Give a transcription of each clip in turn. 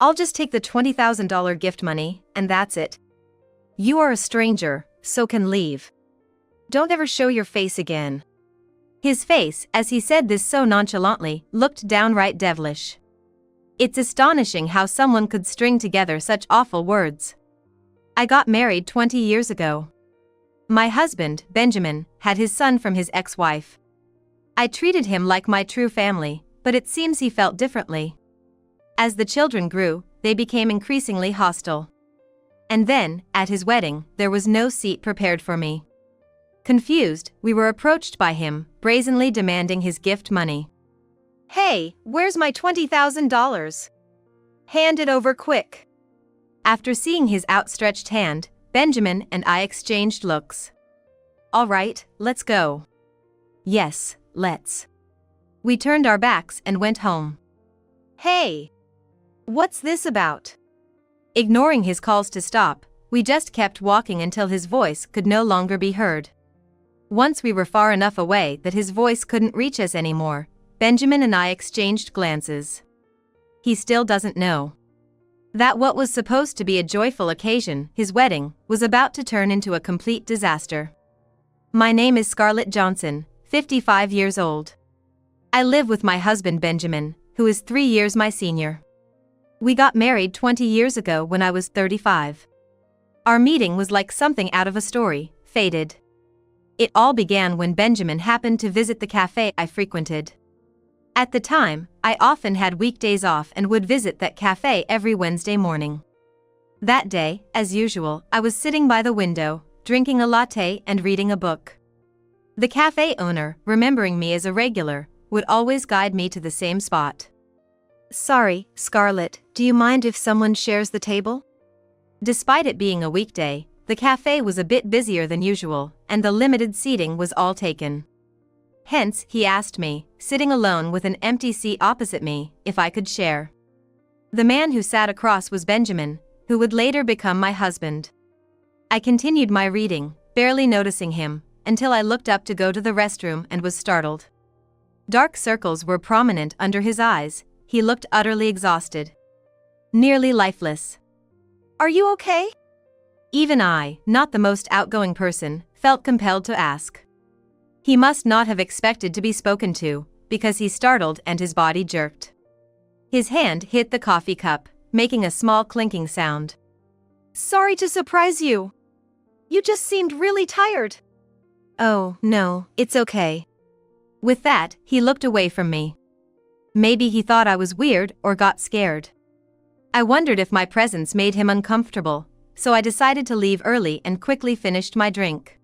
I'll just take the $20,000 gift money, and that's it. You are a stranger, so can leave. Don't ever show your face again." His face, as he said this so nonchalantly, looked downright devilish. It's astonishing how someone could string together such awful words. I got married 20 years ago. My husband, Benjamin, had his son from his ex-wife. I treated him like my true family, but it seems he felt differently. As the children grew, they became increasingly hostile. And then, at his wedding, there was no seat prepared for me. Confused, we were approached by him, brazenly demanding his gift money. "Hey, where's my $20,000? Hand it over quick." After seeing his outstretched hand, Benjamin and I exchanged looks. "All right, let's go." "Yes, let's." We turned our backs and went home. "Hey! What's this about?" Ignoring his calls to stop, we just kept walking until his voice could no longer be heard. Once we were far enough away that his voice couldn't reach us anymore, Benjamin and I exchanged glances. He still doesn't know that what was supposed to be a joyful occasion, his wedding, was about to turn into a complete disaster. My name is Scarlett Johnson, 55 years old. I live with my husband Benjamin, who is 3 years my senior. We got married 20 years ago when I was 35. Our meeting was like something out of a story, fated. It all began when Benjamin happened to visit the cafe I frequented. At the time, I often had weekdays off and would visit that cafe every Wednesday morning. That day, as usual, I was sitting by the window, drinking a latte and reading a book. The cafe owner, remembering me as a regular, would always guide me to the same spot. "Sorry, Scarlett, do you mind if someone shares the table?" Despite it being a weekday, the cafe was a bit busier than usual, and the limited seating was all taken. Hence, he asked me, sitting alone with an empty seat opposite me, if I could share. The man who sat across was Benjamin, who would later become my husband. I continued my reading, barely noticing him, until I looked up to go to the restroom and was startled. Dark circles were prominent under his eyes. He looked utterly exhausted. Nearly lifeless. "Are you okay?" Even I, not the most outgoing person, felt compelled to ask. He must not have expected to be spoken to, because he startled and his body jerked. His hand hit the coffee cup, making a small clinking sound. "Sorry to surprise you. You just seemed really tired." "Oh, no, it's okay." With that, he looked away from me. Maybe he thought I was weird or got scared. I wondered if my presence made him uncomfortable, so I decided to leave early and quickly finished my drink.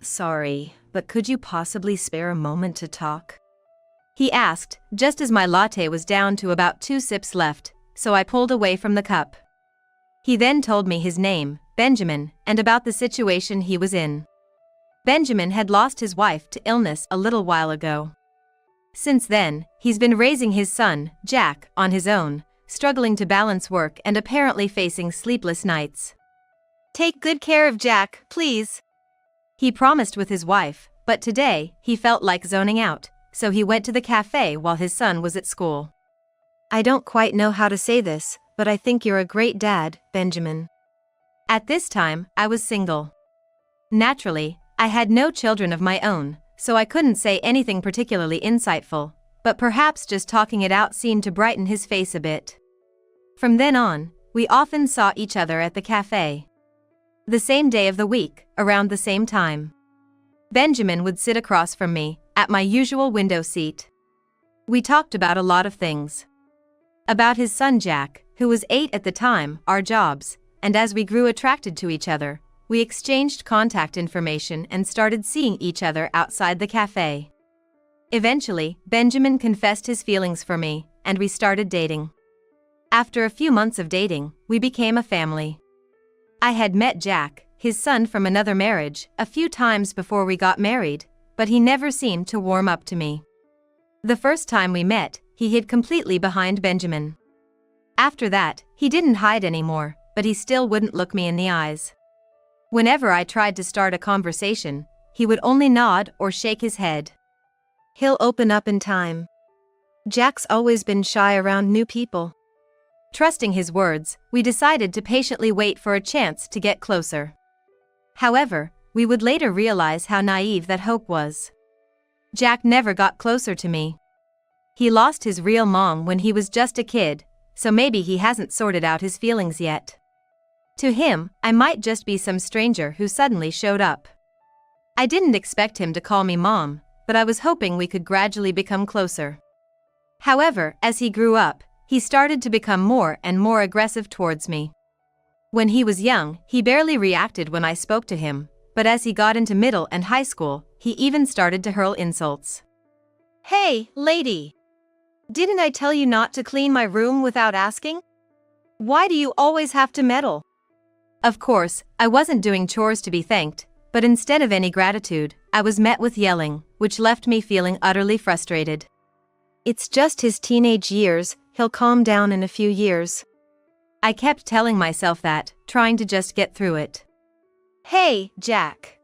Sorry, but could you possibly spare a moment to talk?" he asked, just as my latte was down to about 2 sips left, so I pulled away from the cup. He then told me his name, Benjamin, and about the situation he was in. Benjamin had lost his wife to illness a little while ago. Since then, he's been raising his son, Jack, on his own, struggling to balance work and apparently facing sleepless nights. "Take good care of Jack, please," he promised with his wife, but today, he felt like zoning out, so he went to the cafe while his son was at school. "I don't quite know how to say this, but I think you're a great dad, Benjamin." At this time, I was single. Naturally, I had no children of my own, so I couldn't say anything particularly insightful, but perhaps just talking it out seemed to brighten his face a bit. From then on, we often saw each other at the cafe. The same day of the week, around the same time. Benjamin would sit across from me, at my usual window seat. We talked about a lot of things. About his son Jack, who was 8 at the time, our jobs, and as we grew attracted to each other, we exchanged contact information and started seeing each other outside the cafe. Eventually, Benjamin confessed his feelings for me, and we started dating. After a few months of dating, we became a family. I had met Jack, his son from another marriage, a few times before we got married, but he never seemed to warm up to me. The first time we met, he hid completely behind Benjamin. After that, he didn't hide anymore, but he still wouldn't look me in the eyes. Whenever I tried to start a conversation, he would only nod or shake his head. "He'll open up in time. Jack's always been shy around new people." Trusting his words, we decided to patiently wait for a chance to get closer. However, we would later realize how naive that hope was. Jack never got closer to me. He lost his real mom when he was just a kid, so maybe he hasn't sorted out his feelings yet. To him, I might just be some stranger who suddenly showed up. I didn't expect him to call me mom, but I was hoping we could gradually become closer. However, as he grew up, he started to become more and more aggressive towards me. When he was young, he barely reacted when I spoke to him, but as he got into middle and high school, he even started to hurl insults. "Hey, lady! Didn't I tell you not to clean my room without asking? Why do you always have to meddle?" Of course, I wasn't doing chores to be thanked, but instead of any gratitude, I was met with yelling, which left me feeling utterly frustrated. "It's just his teenage years, he'll calm down in a few years." I kept telling myself that, trying to just get through it. "Hey, Jack.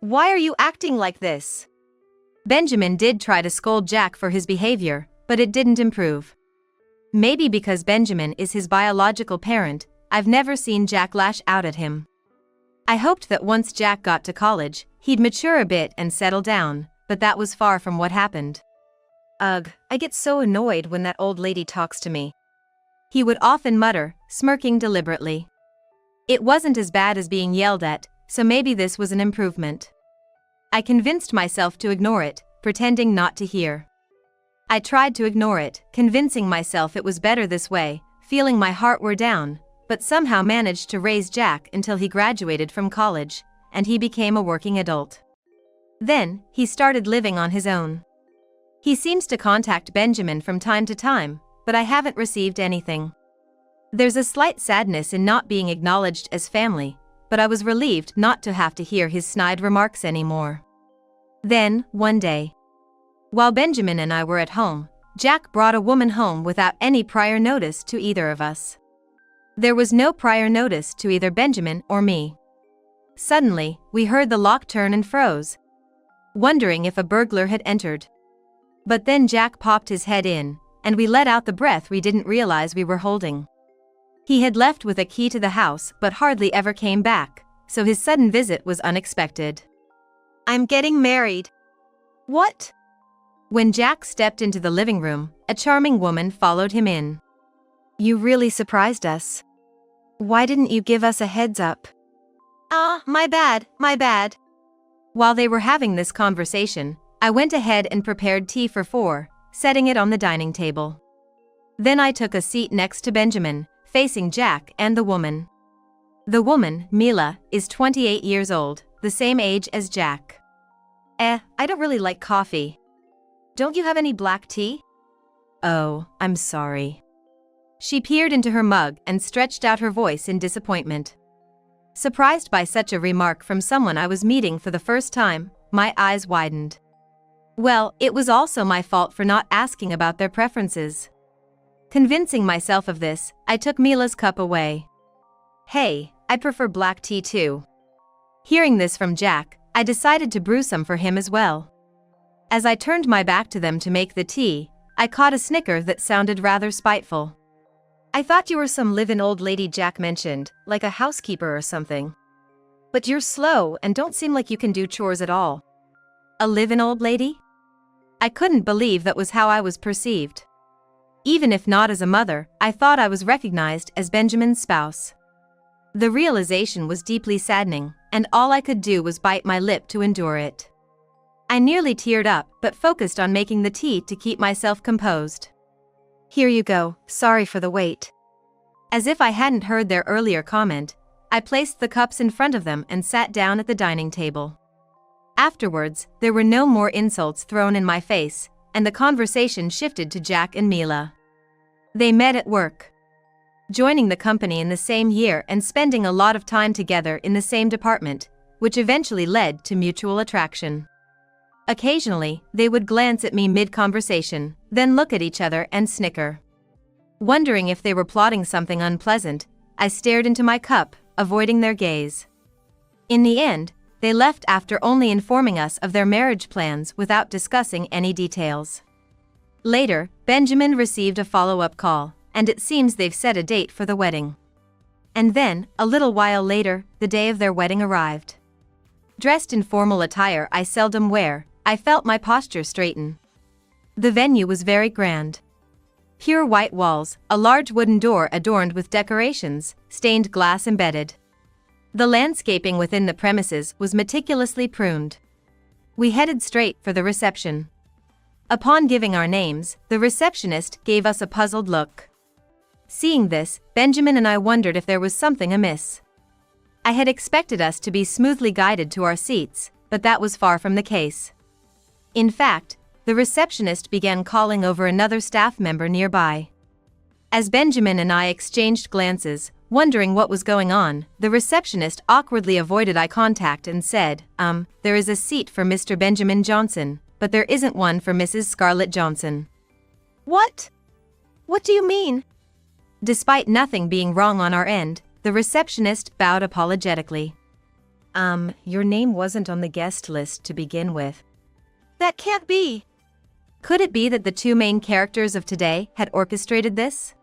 Why are you acting like this?" Benjamin did try to scold Jack for his behavior, but it didn't improve. Maybe because Benjamin is his biological parent, I've never seen Jack lash out at him. I hoped that once Jack got to college, he'd mature a bit and settle down, but that was far from what happened. "Ugh, I get so annoyed when that old lady talks to me," he would often mutter, smirking deliberately. It wasn't as bad as being yelled at, so maybe this was an improvement. I convinced myself to ignore it, pretending not to hear. I tried to ignore it, convincing myself it was better this way, feeling my heart were down, but somehow managed to raise Jack until he graduated from college, and he became a working adult. Then, he started living on his own. He seems to contact Benjamin from time to time, but I haven't received anything. There's a slight sadness in not being acknowledged as family, but I was relieved not to have to hear his snide remarks anymore. Then, one day, while Benjamin and I were at home, Jack brought a woman home without any prior notice to either of us. There was no prior notice to either Benjamin or me. Suddenly, we heard the lock turn and froze, wondering if a burglar had entered. But then Jack popped his head in, and we let out the breath we didn't realize we were holding. He had left with a key to the house but hardly ever came back, so his sudden visit was unexpected. "I'm getting married." "What?" When Jack stepped into the living room, a charming woman followed him in. "You really surprised us. Why didn't you give us a heads up?" My bad, my bad." While they were having this conversation, I went ahead and prepared tea for 4, setting it on the dining table. Then I took a seat next to Benjamin, facing Jack and the woman. The woman, Mila, is 28 years old, the same age as Jack. I don't really like coffee. Don't you have any black tea?" "Oh, I'm sorry." She peered into her mug and stretched out her voice in disappointment. Surprised by such a remark from someone I was meeting for the first time, my eyes widened. Well, it was also my fault for not asking about their preferences. Convincing myself of this, I took Mila's cup away. "Hey, I prefer black tea too." Hearing this from Jack, I decided to brew some for him as well. As I turned my back to them to make the tea, I caught a snicker that sounded rather spiteful. "I thought you were some live-in old lady Jack mentioned, like a housekeeper or something. But you're slow and don't seem like you can do chores at all." A live-in old lady? I couldn't believe that was how I was perceived. Even if not as a mother, I thought I was recognized as Benjamin's spouse. The realization was deeply saddening, and all I could do was bite my lip to endure it. I nearly teared up but focused on making the tea to keep myself composed. "Here you go, sorry for the wait." As if I hadn't heard their earlier comment, I placed the cups in front of them and sat down at the dining table. Afterwards, there were no more insults thrown in my face, and the conversation shifted to Jack and Mila. They met at work, joining the company in the same year and spending a lot of time together in the same department, which eventually led to mutual attraction. Occasionally, they would glance at me mid-conversation, then look at each other and snicker. Wondering if they were plotting something unpleasant, I stared into my cup, avoiding their gaze. In the end, they left after only informing us of their marriage plans without discussing any details. Later, Benjamin received a follow-up call, and it seems they've set a date for the wedding. And then, a little while later, the day of their wedding arrived. Dressed in formal attire I seldom wear, I felt my posture straighten. The venue was very grand. Pure white walls, a large wooden door adorned with decorations, stained glass embedded. The landscaping within the premises was meticulously pruned. We headed straight for the reception. Upon giving our names, the receptionist gave us a puzzled look. Seeing this, Benjamin and I wondered if there was something amiss. I had expected us to be smoothly guided to our seats, but that was far from the case. In fact, the receptionist began calling over another staff member nearby. As Benjamin and I exchanged glances, wondering what was going on, the receptionist awkwardly avoided eye contact and said, there is a seat for Mr. Benjamin Johnson, but there isn't one for Mrs. Scarlett Johnson. What? What do you mean? Despite nothing being wrong on our end, the receptionist bowed apologetically. Your name wasn't on the guest list to begin with. That can't be. Could it be that the two main characters of today had orchestrated this?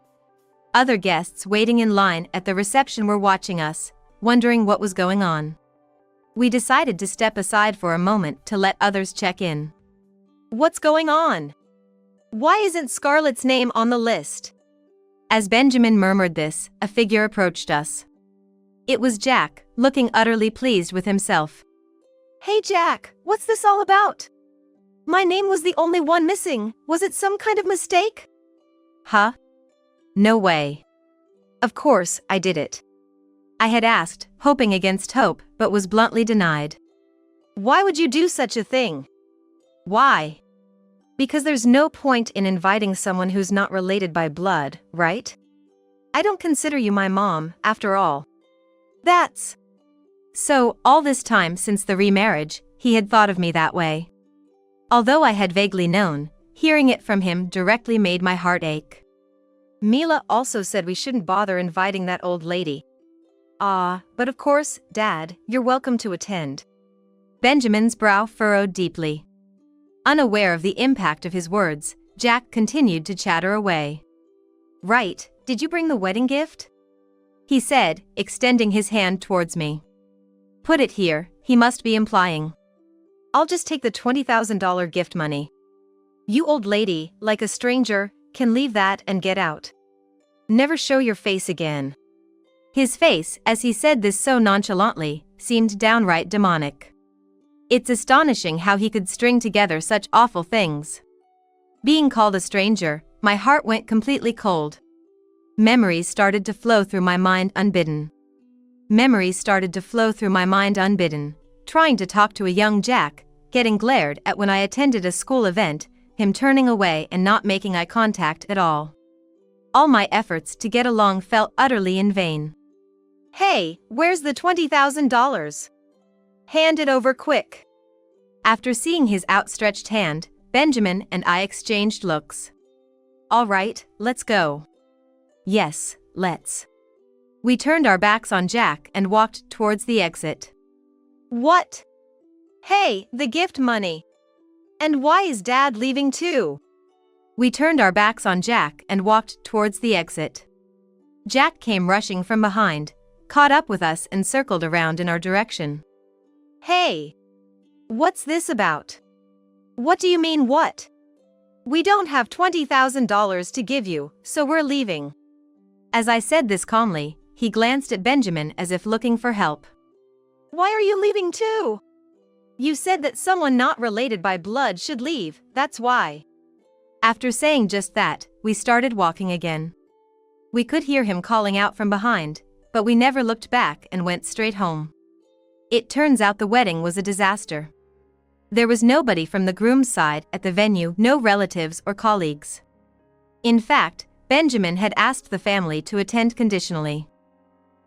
Other guests waiting in line at the reception were watching us, wondering what was going on. We decided to step aside for a moment to let others check in. What's going on? Why isn't Scarlett's name on the list? As Benjamin murmured this, a figure approached us. It was Jack, looking utterly pleased with himself. Hey Jack, what's this all about? My name was the only one missing. Was it some kind of mistake? Huh? No way. Of course, I did it. I had asked, hoping against hope, but was bluntly denied. Why would you do such a thing? Why? Because there's no point in inviting someone who's not related by blood, right? I don't consider you my mom, after all. That's... So, all this time since the remarriage, he had thought of me that way. Although I had vaguely known, hearing it from him directly made my heart ache. Mila also said we shouldn't bother inviting that old lady. But of course, Dad, you're welcome to attend. Benjamin's brow furrowed deeply. Unaware of the impact of his words, Jack continued to chatter away. Right, did you bring the wedding gift? He said, extending his hand towards me. Put it here, he must be implying. I'll just take the $20,000 gift money. You old lady, like a stranger, can leave that and get out. Never show your face again. His face, as he said this so nonchalantly, seemed downright demonic. It's astonishing how he could string together such awful things. Being called a stranger, my heart went completely cold. Memories started to flow through my mind unbidden. Trying to talk to a young Jack, getting glared at when I attended a school event, him turning away and not making eye contact at all. All my efforts to get along felt utterly in vain. Hey, where's the $20,000? Hand it over quick. After seeing his outstretched hand, Benjamin and I exchanged looks. All right, let's go. Yes, let's. We turned our backs on Jack and walked towards the exit. What? Hey, the gift money. And why is Dad leaving too? We turned our backs on Jack and walked towards the exit. Jack came rushing from behind, caught up with us and circled around in our direction. Hey! What's this about? What do you mean what? We don't have $20,000 to give you, so we're leaving. As I said this calmly, he glanced at Benjamin as if looking for help. Why are you leaving too? You said that someone not related by blood should leave, that's why. After saying just that, we started walking again. We could hear him calling out from behind, but we never looked back and went straight home. It turns out the wedding was a disaster. There was nobody from the groom's side at the venue, no relatives or colleagues. In fact, Benjamin had asked the family to attend conditionally.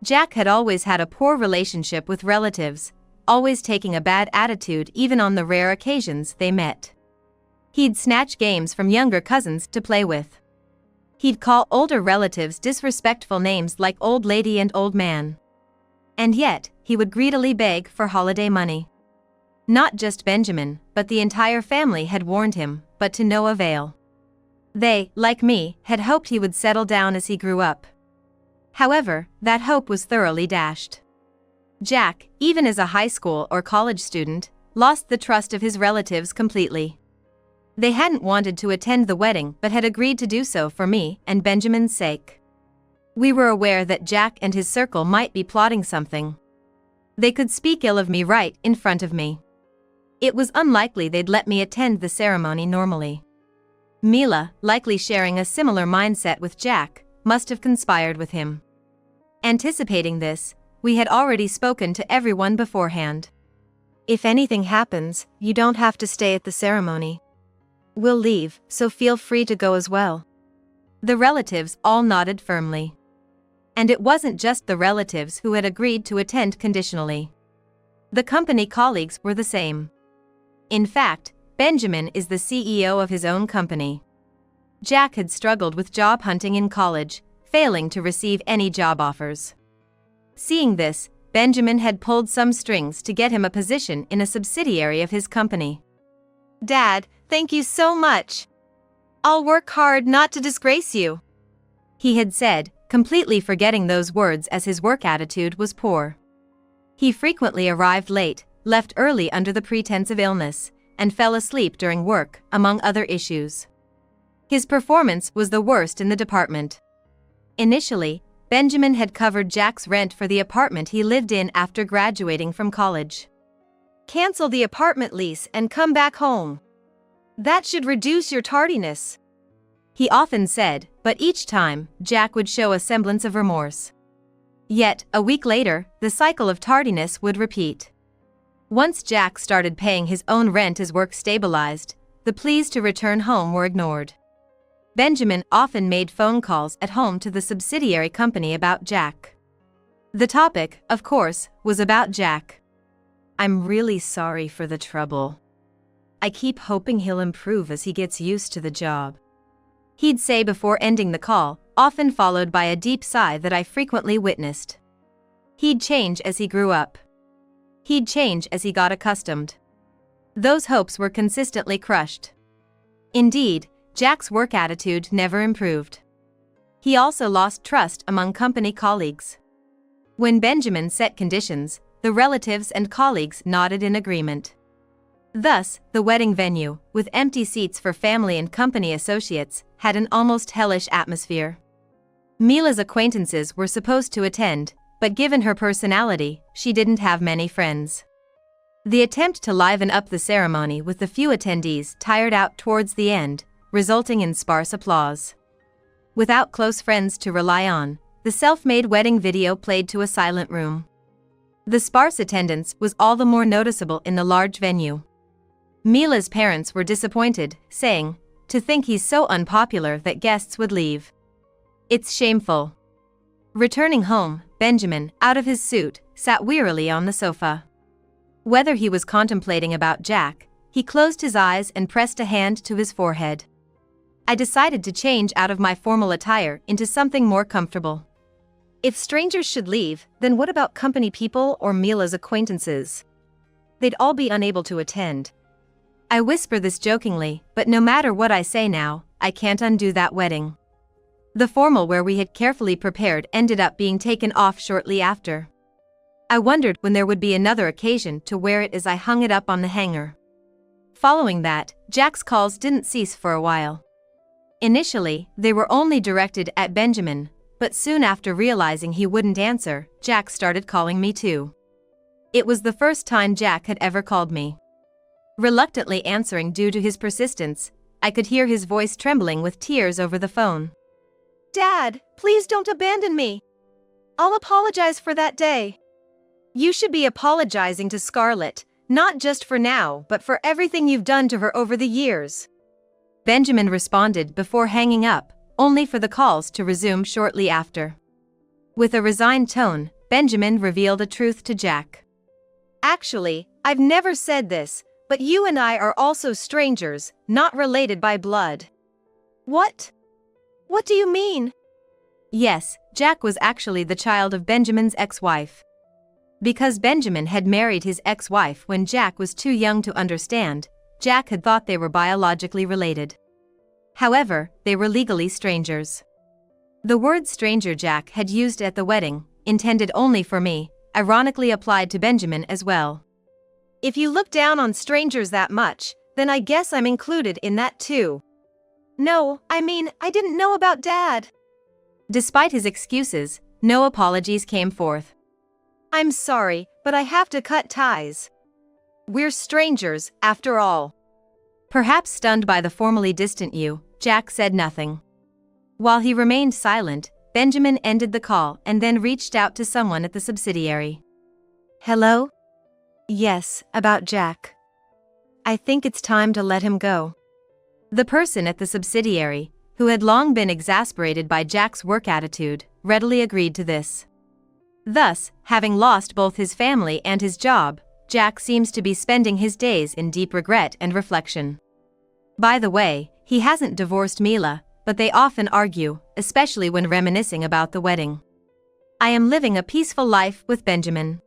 Jack had always had a poor relationship with relatives, always taking a bad attitude even on the rare occasions they met. He'd snatch games from younger cousins to play with. He'd call older relatives disrespectful names like old lady and old man. And yet, he would greedily beg for holiday money. Not just Benjamin, but the entire family had warned him, but to no avail. They, like me, had hoped he would settle down as he grew up. However, that hope was thoroughly dashed. Jack, even as a high school or college student, lost the trust of his relatives completely. They hadn't wanted to attend the wedding but had agreed to do so for me and Benjamin's sake. We were aware that Jack and his circle might be plotting something. They could speak ill of me right in front of me. It was unlikely they'd let me attend the ceremony normally. Mila, likely sharing a similar mindset with Jack, must have conspired with him. Anticipating this, we had already spoken to everyone beforehand. If anything happens, you don't have to stay at the ceremony. We'll leave, so feel free to go as well. The relatives all nodded firmly. And it wasn't just the relatives who had agreed to attend conditionally. The company colleagues were the same. In fact, Benjamin is the CEO of his own company. Jack had struggled with job hunting in college, failing to receive any job offers. Seeing this, Benjamin had pulled some strings to get him a position in a subsidiary of his company. Dad, thank you so much. I'll work hard not to disgrace you, he had said, completely forgetting those words as his work attitude was poor. He frequently arrived late, left early under the pretense of illness, and fell asleep during work, among other issues. His performance was the worst in the department. Initially, Benjamin had covered Jack's rent for the apartment he lived in after graduating from college. Cancel the apartment lease and come back home. That should reduce your tardiness, he often said, but each time, Jack would show a semblance of remorse. Yet, a week later, the cycle of tardiness would repeat. Once Jack started paying his own rent as work stabilized, the pleas to return home were ignored. Benjamin often made phone calls at home to the subsidiary company about Jack. The topic, of course, was about Jack. I'm really sorry for the trouble. I keep hoping he'll improve as he gets used to the job, he'd say before ending the call, often followed by a deep sigh that I frequently witnessed. He'd change as he grew up. He'd change as he got accustomed. Those hopes were consistently crushed. Indeed, Jack's work attitude never improved. He also lost trust among company colleagues. When Benjamin set conditions, the relatives and colleagues nodded in agreement. Thus, the wedding venue, with empty seats for family and company associates, had an almost hellish atmosphere. Mila's acquaintances were supposed to attend, but given her personality, she didn't have many friends. The attempt to liven up the ceremony with the few attendees tired out towards the end, resulting in sparse applause. Without close friends to rely on, the self-made wedding video played to a silent room. The sparse attendance was all the more noticeable in the large venue. Mila's parents were disappointed, saying, "To think he's so unpopular that guests would leave. It's shameful." Returning home, Benjamin, out of his suit, sat wearily on the sofa. Whether he was contemplating about Jack, he closed his eyes and pressed a hand to his forehead. I decided to change out of my formal attire into something more comfortable. If strangers should leave, then what about company people or Mila's acquaintances? They'd all be unable to attend. I whisper this jokingly, but no matter what I say now, I can't undo that wedding. The formal wear we had carefully prepared ended up being taken off shortly after. I wondered when there would be another occasion to wear it as I hung it up on the hanger. Following that, Jack's calls didn't cease for a while. Initially, they were only directed at Benjamin, but soon after realizing he wouldn't answer, Jack started calling me too. It was the first time Jack had ever called me. Reluctantly answering due to his persistence, I could hear his voice trembling with tears over the phone. "Dad, please don't abandon me. I'll apologize for that day." "You should be apologizing to Scarlett, not just for now but for everything you've done to her over the years," Benjamin responded before hanging up, only for the calls to resume shortly after. With a resigned tone, Benjamin revealed a truth to Jack. "Actually, I've never said this, but you and I are also strangers, not related by blood." "What? What do you mean?" Yes, Jack was actually the child of Benjamin's ex-wife. Because Benjamin had married his ex-wife when Jack was too young to understand, Jack had thought they were biologically related. However, they were legally strangers. The word stranger Jack had used at the wedding, intended only for me, ironically applied to Benjamin as well. If you look down on strangers that much, then I guess I'm included in that too. No, I mean, I didn't know about Dad. Despite his excuses, no apologies came forth. I'm sorry, but I have to cut ties. We're strangers, after all. Perhaps stunned by the formally distant you, Jack said nothing. While he remained silent, Benjamin ended the call and then reached out to someone at the subsidiary. Hello? Yes, about Jack. I think it's time to let him go. The person at the subsidiary, who had long been exasperated by Jack's work attitude, readily agreed to this. Thus, having lost both his family and his job, Jack seems to be spending his days in deep regret and reflection. By the way, he hasn't divorced Mila, but they often argue, especially when reminiscing about the wedding. I am living a peaceful life with Benjamin.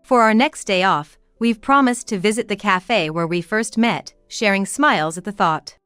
For our next day off, we've promised to visit the cafe where we first met, sharing smiles at the thought.